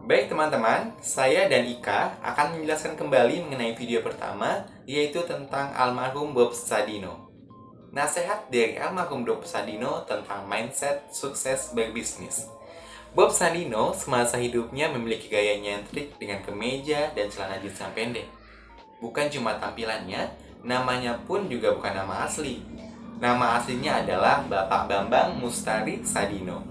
Baik teman-teman, saya dan Ika akan menjelaskan kembali mengenai video pertama, yaitu tentang almarhum Bob Sadino. Nasihat dari almarhum Bob Sadino tentang mindset sukses berbisnis. Bob Sadino semasa hidupnya memiliki gaya nyentrik dengan kemeja dan celana jeans yang pendek. Bukan cuma tampilannya, namanya pun juga bukan nama asli. Nama aslinya adalah Bapak Bambang Mustari Sadino.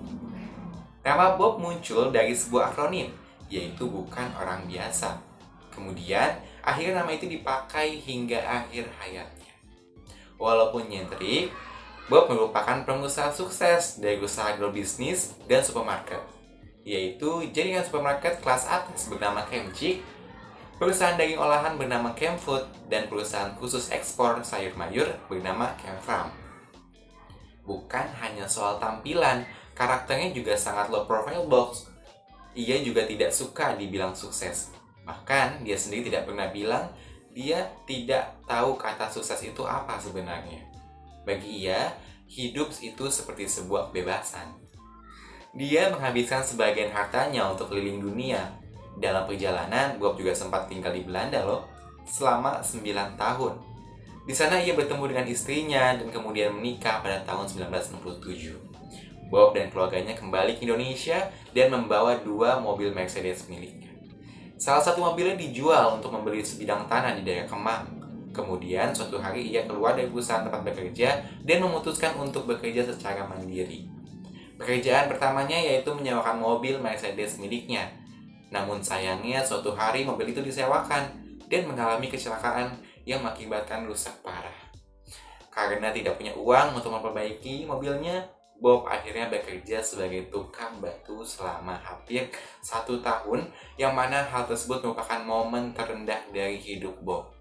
Nama Bob muncul dari sebuah akronim, yaitu bukan orang biasa. Kemudian, akhirnya nama itu dipakai hingga akhir hayatnya. Walaupun nyentrik, Bob merupakan pengusaha sukses dari usaha agrobisnis dan supermarket, yaitu jaringan supermarket kelas atas bernama Kemcik, perusahaan daging olahan bernama Kemfood, dan perusahaan khusus ekspor sayur mayur bernama Kemfarm. Bukan hanya soal tampilan, karakternya juga sangat low profile box. Ia juga tidak suka dibilang sukses. Bahkan dia sendiri tidak pernah bilang dia tidak tahu kata sukses itu apa sebenarnya. Bagi ia, hidup itu seperti sebuah kebebasan. Dia menghabiskan sebagian hartanya untuk keliling dunia. Dalam perjalanan, Bob juga sempat tinggal di Belanda loh, selama 9 tahun. Di sana ia bertemu dengan istrinya dan kemudian menikah pada tahun 1967. Bob dan keluarganya kembali ke Indonesia dan membawa 2 mobil Mercedes miliknya. Salah satu mobilnya dijual untuk membeli sebidang tanah di daerah Kemang. Kemudian suatu hari ia keluar dari perusahaan tempat bekerja dan memutuskan untuk bekerja secara mandiri. Pekerjaan pertamanya yaitu menyewakan mobil Mercedes miliknya. Namun sayangnya suatu hari mobil itu disewakan dan mengalami kecelakaan yang mengakibatkan rusak parah. Karena tidak punya uang untuk memperbaiki mobilnya, Bob akhirnya bekerja sebagai tukang batu selama hampir 1 tahun, yang mana hal tersebut merupakan momen terendah dari hidup Bob.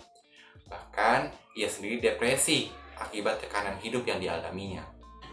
Bahkan, ia sendiri depresi akibat tekanan hidup yang dialaminya.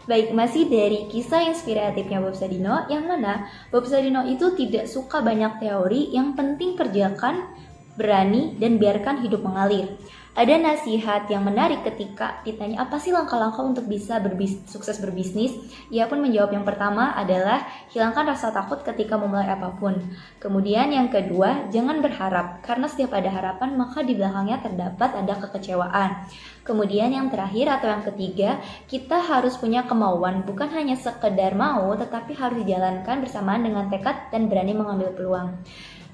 Baik, masih dari kisah inspiratifnya Bob Sadino, yang mana Bob Sadino itu tidak suka banyak teori, yang penting kerjakan, berani, dan biarkan hidup mengalir. Ada nasihat yang menarik ketika ditanya apa sih langkah-langkah untuk bisa sukses berbisnis. Ia pun menjawab yang pertama adalah hilangkan rasa takut ketika memulai apapun. Kemudian yang kedua, jangan berharap, karena setiap ada harapan maka di belakangnya terdapat ada kekecewaan. Kemudian yang terakhir atau yang ketiga, kita harus punya kemauan, bukan hanya sekedar mau, tetapi harus dijalankan bersamaan dengan tekad dan berani mengambil peluang.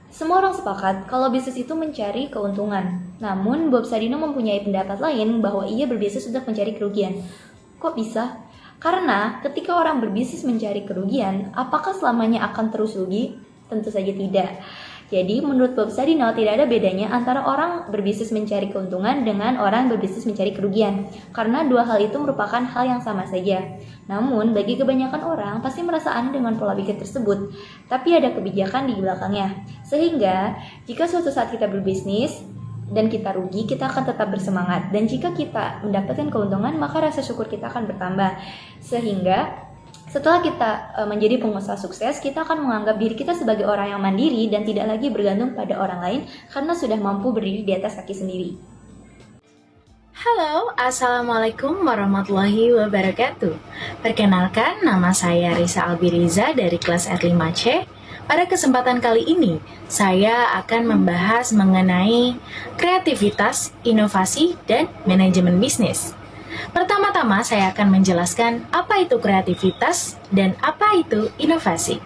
Semua orang sepakat kalau bisnis itu mencari keuntungan. Namun, Bob Sadino mempunyai pendapat lain bahwa ia berbisnis untuk mencari kerugian. Kok bisa? Karena ketika orang berbisnis mencari kerugian, apakah selamanya akan terus rugi? Tentu saja tidak. Jadi, menurut Bob Sadino tidak ada bedanya antara orang berbisnis mencari keuntungan dengan orang berbisnis mencari kerugian. Karena dua hal itu merupakan hal yang sama saja. Namun, bagi kebanyakan orang pasti merasa aneh dengan pola pikir tersebut. Tapi ada kebijakan di belakangnya. Sehingga, jika suatu saat kita berbisnis dan kita rugi, kita akan tetap bersemangat. Dan jika kita mendapatkan keuntungan, maka rasa syukur kita akan bertambah. Sehingga, setelah kita menjadi pengusaha sukses, kita akan menganggap diri kita sebagai orang yang mandiri dan tidak lagi bergantung pada orang lain karena sudah mampu berdiri di atas kaki sendiri. Halo, Assalamualaikum warahmatullahi wabarakatuh. Perkenalkan, nama saya Risa Albiriza dari kelas R5C. Pada kesempatan kali ini, saya akan membahas mengenai kreativitas, inovasi, dan manajemen bisnis. Pertama-tama, saya akan menjelaskan apa itu kreativitas dan apa itu inovasi.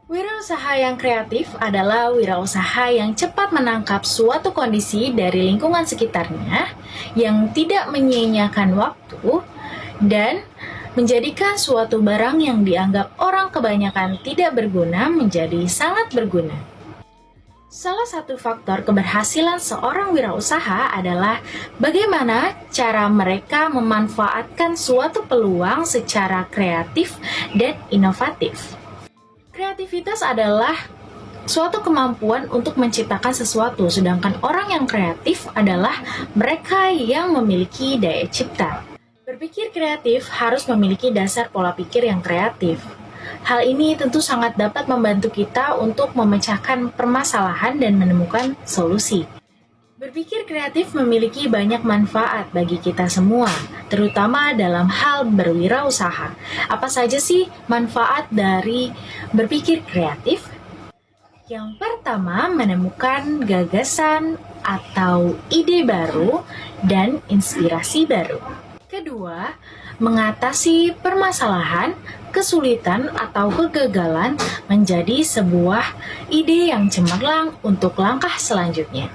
Wirausaha yang kreatif adalah wirausaha yang cepat menangkap suatu kondisi dari lingkungan sekitarnya, yang tidak menyia-nyiakan waktu, dan menjadikan suatu barang yang dianggap orang kebanyakan tidak berguna menjadi sangat berguna. Salah satu faktor keberhasilan seorang wirausaha adalah bagaimana cara mereka memanfaatkan suatu peluang secara kreatif dan inovatif. Kreativitas adalah suatu kemampuan untuk menciptakan sesuatu, sedangkan orang yang kreatif adalah mereka yang memiliki daya cipta. Berpikir kreatif harus memiliki dasar pola pikir yang kreatif. Hal ini tentu sangat dapat membantu kita untuk memecahkan permasalahan dan menemukan solusi. Berpikir kreatif memiliki banyak manfaat bagi kita semua, terutama dalam hal berwirausaha. Apa saja sih manfaat dari berpikir kreatif? Yang pertama, menemukan gagasan atau ide baru dan inspirasi baru. Kedua, mengatasi permasalahan, kesulitan atau kegagalan menjadi sebuah ide yang cemerlang untuk langkah selanjutnya.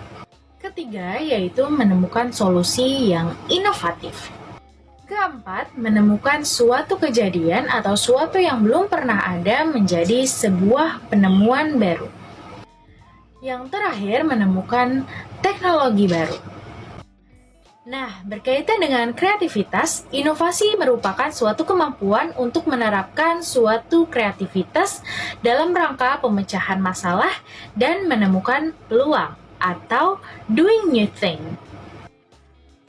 Ketiga, yaitu menemukan solusi yang inovatif. Keempat, menemukan suatu kejadian atau suatu yang belum pernah ada menjadi sebuah penemuan baru. Yang terakhir, menemukan teknologi baru. Nah, berkaitan dengan kreativitas, inovasi merupakan suatu kemampuan untuk menerapkan suatu kreativitas dalam rangka pemecahan masalah dan menemukan peluang atau doing new thing.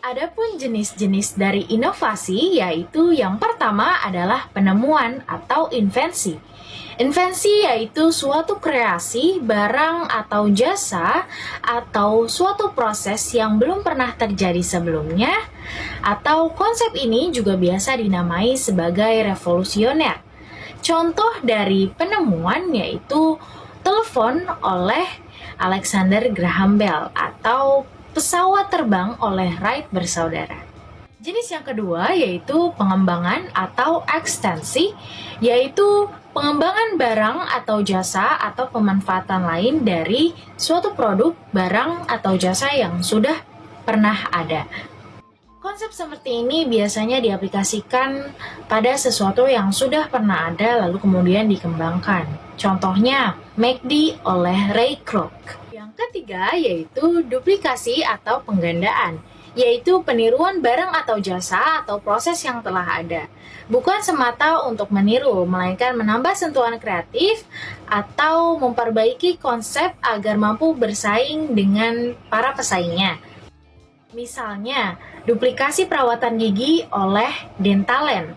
Adapun jenis-jenis dari inovasi, yaitu yang pertama adalah penemuan atau invensi. Invensi yaitu suatu kreasi, barang atau jasa, atau suatu proses yang belum pernah terjadi sebelumnya, atau konsep ini juga biasa dinamai sebagai revolusioner. Contoh dari penemuan yaitu telepon oleh Alexander Graham Bell atau pesawat terbang oleh Wright bersaudara. Jenis yang kedua yaitu pengembangan atau ekstensi, yaitu pengembangan barang atau jasa atau pemanfaatan lain dari suatu produk, barang, atau jasa yang sudah pernah ada. Konsep seperti ini biasanya diaplikasikan pada sesuatu yang sudah pernah ada lalu kemudian dikembangkan. Contohnya, McD oleh Ray Kroc. Yang ketiga yaitu duplikasi atau penggandaan, yaitu peniruan barang atau jasa atau proses yang telah ada. Bukan semata untuk meniru, melainkan menambah sentuhan kreatif atau memperbaiki konsep agar mampu bersaing dengan para pesaingnya. Misalnya, duplikasi perawatan gigi oleh Dentalen.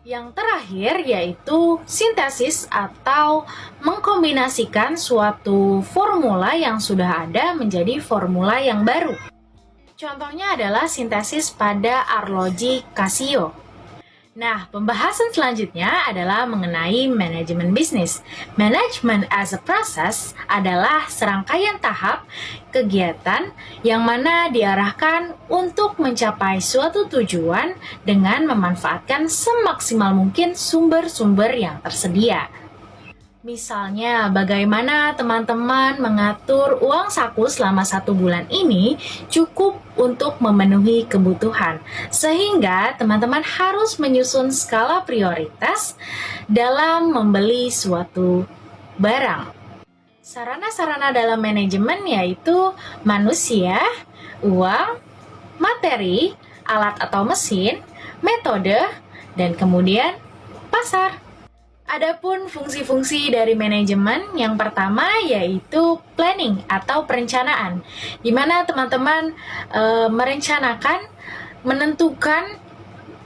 Yang terakhir yaitu sintesis atau mengkombinasikan suatu formula yang sudah ada menjadi formula yang baru. Contohnya adalah sintesis pada arloji Casio. Nah, pembahasan selanjutnya adalah mengenai manajemen bisnis. Management as a process adalah serangkaian tahap kegiatan yang mana diarahkan untuk mencapai suatu tujuan dengan memanfaatkan semaksimal mungkin sumber-sumber yang tersedia. Misalnya, bagaimana teman-teman mengatur uang saku selama 1 bulan ini cukup untuk memenuhi kebutuhan. Sehingga teman-teman harus menyusun skala prioritas dalam membeli suatu barang. Sarana-sarana dalam manajemen yaitu manusia, uang, materi, alat atau mesin, metode, dan kemudian pasar. Adapun fungsi-fungsi dari manajemen yang pertama yaitu planning atau perencanaan, di mana teman-teman merencanakan, menentukan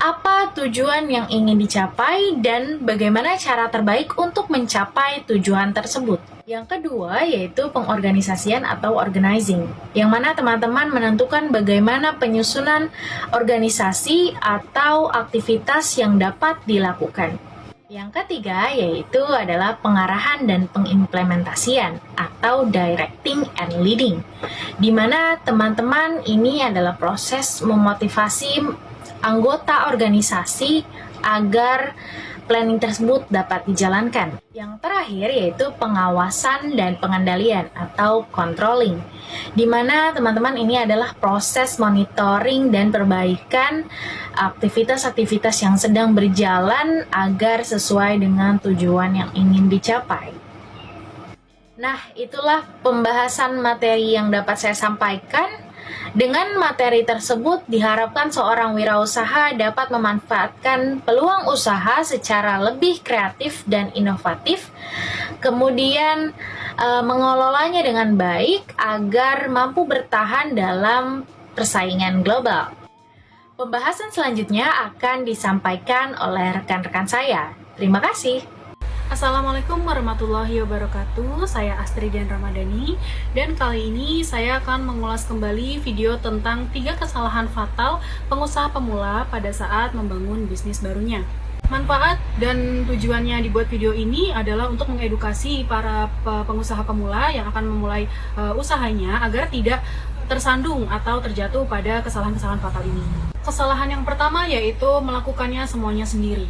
apa tujuan yang ingin dicapai dan bagaimana cara terbaik untuk mencapai tujuan tersebut. Yang kedua yaitu pengorganisasian atau organizing, yang mana teman-teman menentukan bagaimana penyusunan organisasi atau aktivitas yang dapat dilakukan. Yang ketiga yaitu adalah pengarahan dan pengimplementasian atau directing and leading, di mana teman-teman ini adalah proses memotivasi anggota organisasi agar planning tersebut dapat dijalankan. Yang terakhir yaitu pengawasan dan pengendalian atau controlling, di mana teman-teman ini adalah proses monitoring dan perbaikan aktivitas-aktivitas yang sedang berjalan agar sesuai dengan tujuan yang ingin dicapai. Nah, itulah pembahasan materi yang dapat saya sampaikan. Dengan materi tersebut diharapkan seorang wirausaha dapat memanfaatkan peluang usaha secara lebih kreatif dan inovatif, kemudian mengelolanya dengan baik agar mampu bertahan dalam persaingan global. Pembahasan selanjutnya akan disampaikan oleh rekan-rekan saya. Terima kasih. Assalamualaikum warahmatullahi wabarakatuh. Saya Astridian Ramadhani dan kali ini saya akan mengulas kembali video tentang 3 kesalahan fatal pengusaha pemula pada saat membangun bisnis barunya. Manfaat dan tujuannya dibuat video ini adalah untuk mengedukasi para pengusaha pemula yang akan memulai usahanya agar tidak tersandung atau terjatuh pada kesalahan-kesalahan fatal ini. Kesalahan yang pertama yaitu melakukannya semuanya sendiri.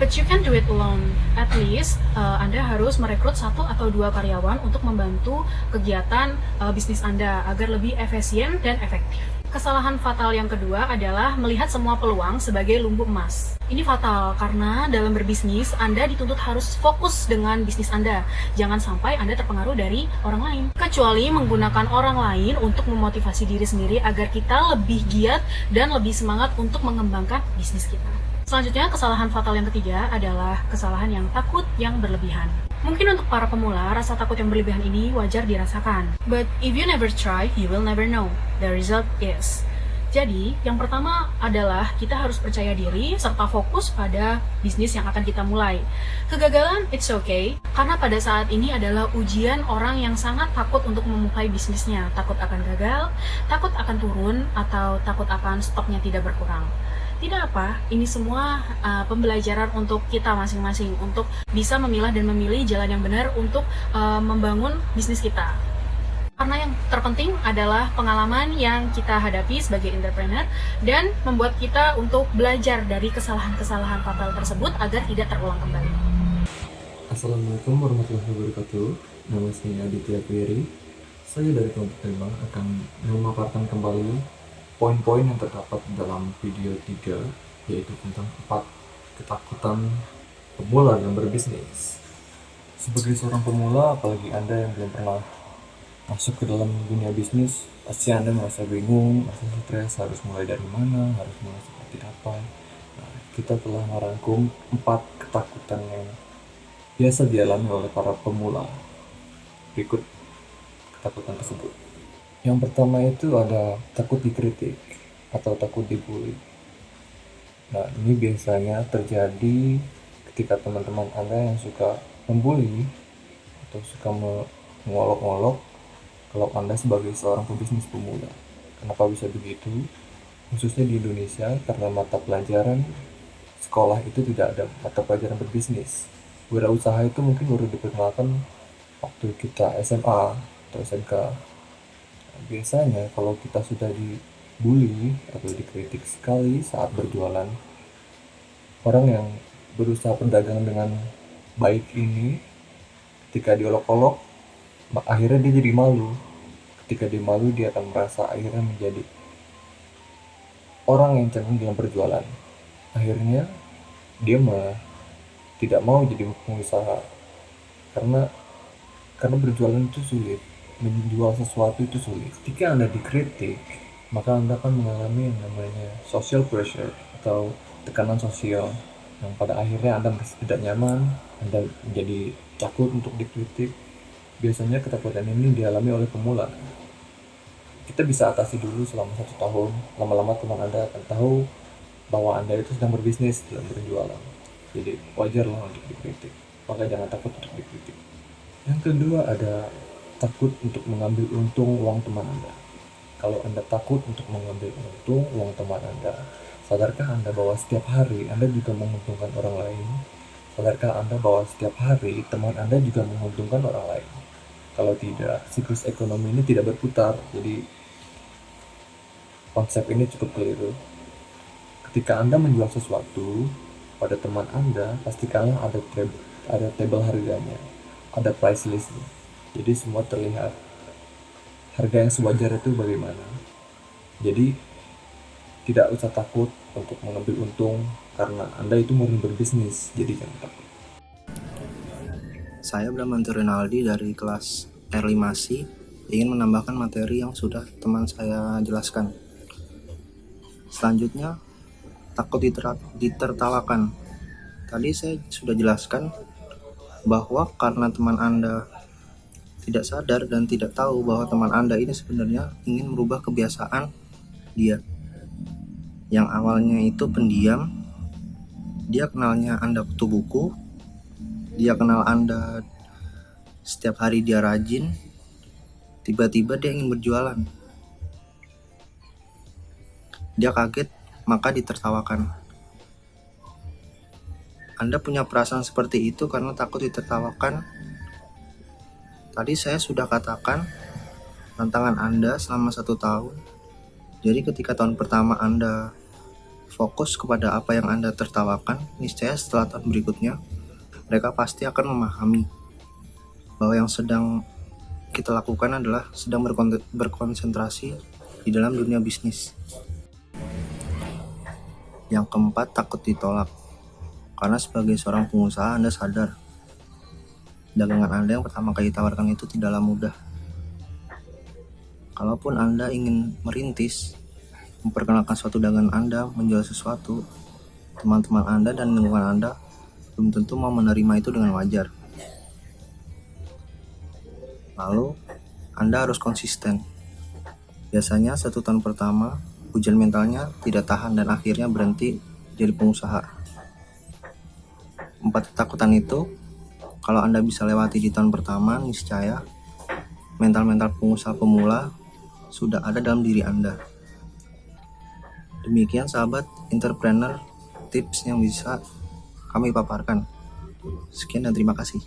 But you can do it alone. At least Anda harus merekrut 1 atau 2 karyawan untuk membantu kegiatan bisnis Anda agar lebih efisien dan efektif. Kesalahan fatal yang kedua adalah melihat semua peluang sebagai lumbung emas. Ini fatal karena dalam berbisnis Anda dituntut harus fokus dengan bisnis Anda. Jangan sampai Anda terpengaruh dari orang lain. Kecuali menggunakan orang lain untuk memotivasi diri sendiri agar kita lebih giat dan lebih semangat untuk mengembangkan bisnis kita. Selanjutnya, kesalahan fatal yang ketiga adalah kesalahan yang takut yang berlebihan. Mungkin untuk para pemula, rasa takut yang berlebihan ini wajar dirasakan. But if you never try, you will never know. The result is. Jadi, yang pertama adalah kita harus percaya diri serta fokus pada bisnis yang akan kita mulai. Kegagalan, it's okay, karena pada saat ini adalah ujian orang yang sangat takut untuk memulai bisnisnya. Takut akan gagal, takut akan turun, atau takut akan stoknya tidak berkurang. Tidak apa, ini semua pembelajaran untuk kita masing-masing untuk bisa memilah dan memilih jalan yang benar untuk membangun bisnis kita. Karena yang terpenting adalah pengalaman yang kita hadapi sebagai entrepreneur dan membuat kita untuk belajar dari kesalahan-kesalahan fatal tersebut agar tidak terulang kembali. Assalamualaikum warahmatullahi wabarakatuh. Nama saya Aditya Piri. Saya dari kelompok 5 akan memaparkan kembali poin-poin yang terdapat dalam video 3, yaitu tentang 4 ketakutan pemula yang berbisnis. Sebagai seorang pemula, apalagi Anda yang belum pernah masuk ke dalam dunia bisnis, pasti Anda merasa bingung, merasa stres, harus mulai dari mana, harus mulai seperti apa. Nah, kita telah merangkum 4 ketakutan yang biasa dialami oleh para pemula. Berikut ketakutan tersebut. Yang pertama itu ada takut dikritik atau takut dibully. Nah, ini biasanya terjadi ketika teman-teman Anda yang suka membuli atau suka mengolok-olok kalau Anda sebagai seorang pebisnis pemula. Kenapa bisa begitu? Khususnya di Indonesia, karena mata pelajaran sekolah itu tidak ada mata pelajaran berbisnis. Wirausaha itu mungkin baru diperkenalkan waktu kita SMA atau SMK. Biasanya kalau kita sudah dibully atau dikritik sekali saat berjualan, orang yang berusaha perdagangan dengan baik ini ketika diolok-olok, akhirnya dia jadi malu. Ketika dia malu, dia akan merasa akhirnya menjadi orang yang cenderung dalam berjualan. Akhirnya dia malah tidak mau jadi pengusaha karena berjualan itu sulit. Menjual sesuatu itu sulit. Ketika Anda dikritik, maka Anda akan mengalami yang namanya social pressure atau tekanan sosial yang pada akhirnya Anda merasa tidak nyaman, Anda menjadi takut untuk dikritik. Biasanya ketakutan ini dialami oleh pemula. Kita bisa atasi dulu selama 1 tahun, lama-lama teman Anda akan tahu bahwa Anda itu sedang berbisnis, sedang berjualan. Jadi wajarlah untuk dikritik, maka jangan takut untuk dikritik. Yang kedua ada takut untuk mengambil untung uang teman Anda. Kalau Anda takut untuk mengambil untung uang teman Anda, sadarkah Anda bahwa setiap hari Anda juga menguntungkan orang lain? Sadarkah Anda bahwa setiap hari teman Anda juga menguntungkan orang lain? Kalau tidak, siklus ekonomi ini tidak berputar. Jadi konsep ini cukup keliru. Ketika Anda menjual sesuatu pada teman Anda, pastikanlah ada tabel harganya, ada price list-nya. Jadi semua terlihat harga yang sewajar itu bagaimana. Jadi tidak usah takut untuk mengambil untung karena Anda itu murni berbisnis, jadi jangan takut. Saya Bramanto Rinaldi dari kelas R5C ingin menambahkan materi yang sudah teman saya jelaskan. Selanjutnya, takut ditertawakan. Tadi saya sudah jelaskan bahwa karena teman Anda tidak sadar dan tidak tahu bahwa teman Anda ini sebenarnya ingin merubah kebiasaan dia. Yang awalnya itu pendiam, dia kenalnya Anda kutu buku, dia kenal Anda setiap hari dia rajin, tiba-tiba dia ingin berjualan. Dia kaget, maka ditertawakan. Anda punya perasaan seperti itu karena takut ditertawakan. Tadi saya sudah katakan tantangan Anda selama 1 tahun. Jadi ketika tahun pertama Anda fokus kepada apa yang Anda tertawakan, niscaya setelah tahun berikutnya mereka pasti akan memahami bahwa yang sedang kita lakukan adalah sedang berkonsentrasi di dalam dunia bisnis. Yang keempat, takut ditolak. Karena sebagai seorang pengusaha Anda sadar dagangan Anda yang pertama kali ditawarkan itu tidaklah mudah. Kalaupun Anda ingin merintis, memperkenalkan suatu dagangan Anda, menjual sesuatu, teman-teman Anda dan lingkungan Anda belum tentu mau menerima itu dengan wajar. Lalu, Anda harus konsisten. Biasanya 1 tahun pertama, ujian mentalnya tidak tahan dan akhirnya berhenti jadi pengusaha. 4 ketakutan itu, kalau Anda bisa lewati di tahun pertama, niscaya mental-mental pengusaha pemula sudah ada dalam diri Anda. Demikian sahabat entrepreneur, tips yang bisa kami paparkan. Sekian dan terima kasih.